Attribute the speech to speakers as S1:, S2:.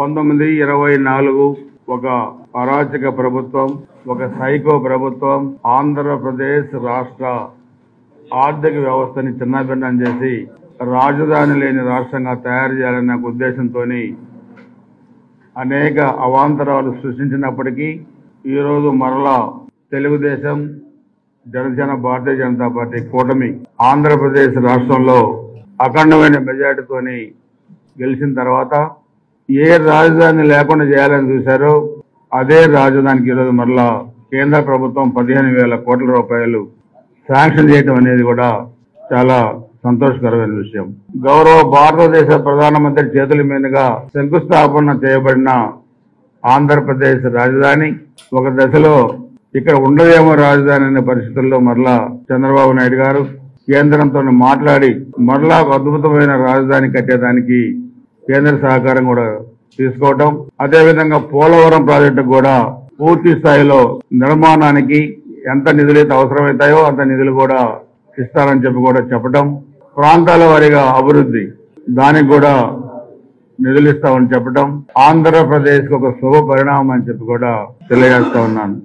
S1: 1924 ఒక అరాచక ప్రభుత్వం, ఒక సైకో ప్రభుత్వం ఆంధ్రప్రదేశ్ రాష్ట్ర ఆర్థిక వ్యవస్థని చిన్నభిన్నం చేసి రాజధాని లేని రాష్ట్రంగా తయారు చేయాలనే ఉద్దేశంతో అనేక అవాంతరాలు సృష్టించినప్పటికీ ఈరోజు మరలా తెలుగుదేశం, జనసేన, భారతీయ జనతా పార్టీ కూటమి ఆంధ్రప్రదేశ్ రాష్ట్రంలో అఖండమైన మెజార్టీతోని గెలిచిన తర్వాత ఏ రాజధాని లేకుండా చేయాలని చూశారో అదే రాజధానికి ఈరోజు మరలా కేంద్ర ప్రభుత్వం 15,000 కోట్ల రూపాయలు శాంక్షన్ చేయడం అనేది కూడా చాలా సంతోషకరమైన విషయం. గౌరవ భారతదేశ ప్రధానమంత్రి చేతుల మీదుగా శంకుస్థాపన చేయబడిన ఆంధ్రప్రదేశ్ రాజధాని ఒక దశలో ఇక్కడ ఉండదేమో రాజధాని అనే పరిస్థితుల్లో మరలా చంద్రబాబు నాయుడు గారు కేంద్రంతో మాట్లాడి మరలా ఒక అద్భుతమైన రాజధాని కట్టేదానికి కేంద్ర సహకారం కూడా తీసుకోవటం, అదేవిధంగా పోలవరం ప్రాజెక్టు కూడా పూర్తి స్థాయిలో నిర్మాణానికి ఎంత నిధులైతే అవసరమవుతాయో అంత నిధులు కూడా ఇస్తారని చెప్పి కూడా చెప్పటం, ప్రాంతాల వారీగా అభివృద్ధి దానికి కూడా నిధులు ఇస్తామని చెప్పటం ఆంధ్రప్రదేశ్ కు ఒక శుభ పరిణామం అని చెప్పి కూడా తెలియజేస్తా ఉన్నాను.